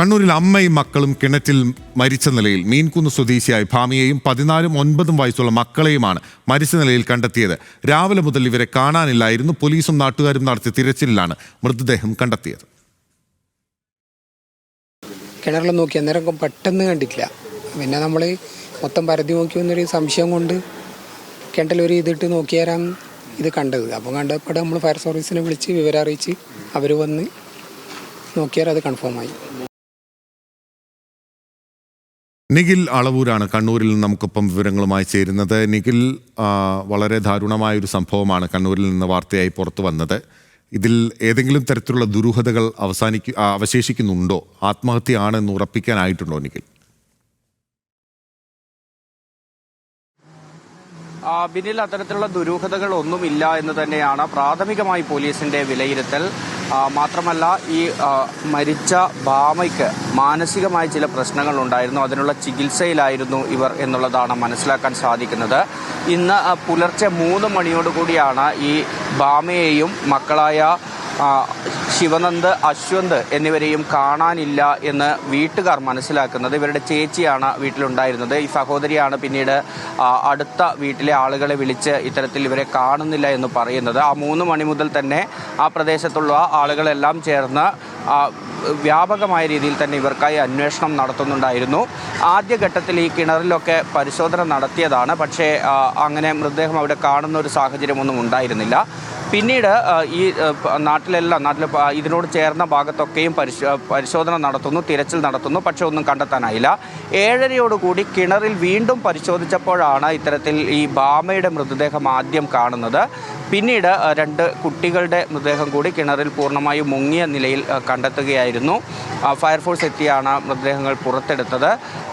കണ്ണൂരിൽ അമ്മയും മക്കളും കിണറ്റിൽ മരിച്ച നിലയിൽ മീൻകുന്ന് സ്വദേശിയായ ഭാമിയെയും 14ഉം 9ഉം വയസ്സുള്ള മക്കളെയുമാണ് മരിച്ച നിലയിൽ കണ്ടെത്തിയത്. രാവിലെ മുതൽ ഇവരെ കാണാനില്ലായിരുന്നു. പോലീസും നാട്ടുകാരും നടത്തിയ തിരച്ചിലിലാണ് മൃതദേഹം കണ്ടെത്തിയത്. കിണറിൽ നോക്കി അന്നേരം പെട്ടെന്ന് കണ്ടിട്ടില്ല. പിന്നെ നമ്മൾ മൊത്തം പരതി നോക്കി വന്നൊരു സംശയം കൊണ്ട് കിണറ്റിലൊരു ഇതിട്ട് നോക്കിയാരാണ് ഇത് കണ്ടത്. അപ്പോൾ കണ്ടപ്പോൾ നമ്മൾ ഫയർ സർവീസിനെ വിളിച്ച് വിവരം അറിയിച്ച് അവർ വന്ന് നോക്കിയാൽ അത് കൺഫേമായി. നിഖിൽ അളവൂരാണ് കണ്ണൂരിൽ നിന്ന് നമുക്കൊപ്പം വിവരങ്ങളുമായി ചേരുന്നത്. നിഖിൽ, വളരെ ദാരുണമായൊരു സംഭവമാണ് കണ്ണൂരിൽ നിന്ന് വാർത്തയായി പുറത്തു വന്നത്. ഇതിൽ ഏതെങ്കിലും തരത്തിലുള്ള ദുരൂഹതകൾ അവശേഷിക്കുന്നുണ്ടോ? ആത്മഹത്യയാണെന്ന് ഉറപ്പിക്കാനായിട്ടുണ്ടോ നിഖിൽ? ബിനിൽ, അത്തരത്തിലുള്ള ദുരൂഹതകൾ ഒന്നുമില്ല എന്ന് തന്നെയാണ് പ്രാഥമികമായി പോലീസിന്റെ വിലയിരുത്തൽ. മാത്രമല്ല, ഈ മരിച്ച ഭാമയ്ക്ക് മാനസികമായ ചില പ്രശ്നങ്ങൾ ഉണ്ടായിരുന്നു. അതിനുള്ള ചികിത്സയിലായിരുന്നു ഇവർ എന്നുള്ളതാണ് മനസ്സിലാക്കാൻ സാധിക്കുന്നത്. ഇന്ന് പുലർച്ചെ 3 മണിയോടുകൂടിയാണ് ഈ ഭാമയെയും മക്കളായ ശിവനന്ദ്, അശ്വന്ത് എന്നിവരെയും കാണാനില്ല എന്ന് വീട്ടുകാർ മനസ്സിലാക്കുന്നത്. ഇവരുടെ ചേച്ചിയാണ് വീട്ടിലുണ്ടായിരുന്നത്. ഈ സഹോദരിയാണ് പിന്നീട് അടുത്ത വീട്ടിലെ ആളുകളെ വിളിച്ച് ഇത്തരത്തിൽ ഇവരെ കാണുന്നില്ല എന്ന് പറയുന്നത്. ആ 3 മണി മുതൽ തന്നെ ആ പ്രദേശത്തുള്ള ആളുകളെല്ലാം ചേർന്ന് വ്യാപകമായ രീതിയിൽ തന്നെ ഇവർക്കായി അന്വേഷണം നടത്തുന്നുണ്ടായിരുന്നു. ആദ്യഘട്ടത്തിൽ ഈ കിണറിലൊക്കെ പരിശോധന നടത്തിയതാണ്. പക്ഷേ അങ്ങനെ മൃതദേഹം അവിടെ കാണുന്ന ഒരു സാഹചര്യമൊന്നും ഉണ്ടായിരുന്നില്ല. പിന്നീട് ഈ നാട്ടിൽ ഇതിനോട് ചേർന്ന ഭാഗത്തൊക്കെയും പരിശോധന നടത്തുന്നു, തിരച്ചിൽ നടത്തുന്നു. പക്ഷെ ഒന്നും കണ്ടെത്താനായില്ല. 7:30യോടുകൂടി കിണറിൽ വീണ്ടും പരിശോധിച്ചപ്പോഴാണ് ഇത്തരത്തിൽ ഈ ഭാമയുടെ മൃതദേഹം ആദ്യം കാണുന്നത്. പിന്നീട് 2 കുട്ടികളുടെ മൃതദേഹം കൂടി കിണറിൽ പൂർണ്ണമായും മുങ്ങിയ നിലയിൽ കണ്ടെത്തുകയായിരുന്നു. ഫയർഫോഴ്സ് എത്തിയാണ് മൃതദേഹങ്ങൾ പുറത്തെടുത്തത്.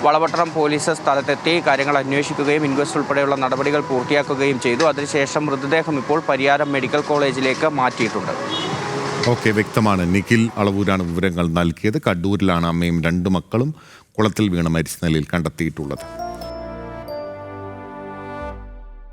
വളപട്ടണം പോലീസ് സ്ഥലത്തെത്തി കാര്യങ്ങൾ അന്വേഷിക്കുകയും ഇൻക്വസ്റ്റ് ഉൾപ്പെടെയുള്ള നടപടികൾ പൂർത്തിയാക്കുകയും ചെയ്തു. അതിനുശേഷം മൃതദേഹം ഇപ്പോൾ പരിയാരം മെഡിക്കൽ കോളേജിലേക്ക് മാറ്റിയിട്ടുണ്ട്. ഓക്കെ, വ്യക്തമാണ്. നിഖിൽ അളവൂരാണ് വിവരങ്ങൾ നൽകിയത്. കണ്ണൂരിലാണ് അമ്മയും 2 മക്കളും കുളത്തിൽ വീണ് മരിച്ച നിലയിൽ കണ്ടെത്തിയിട്ടുള്ളത്.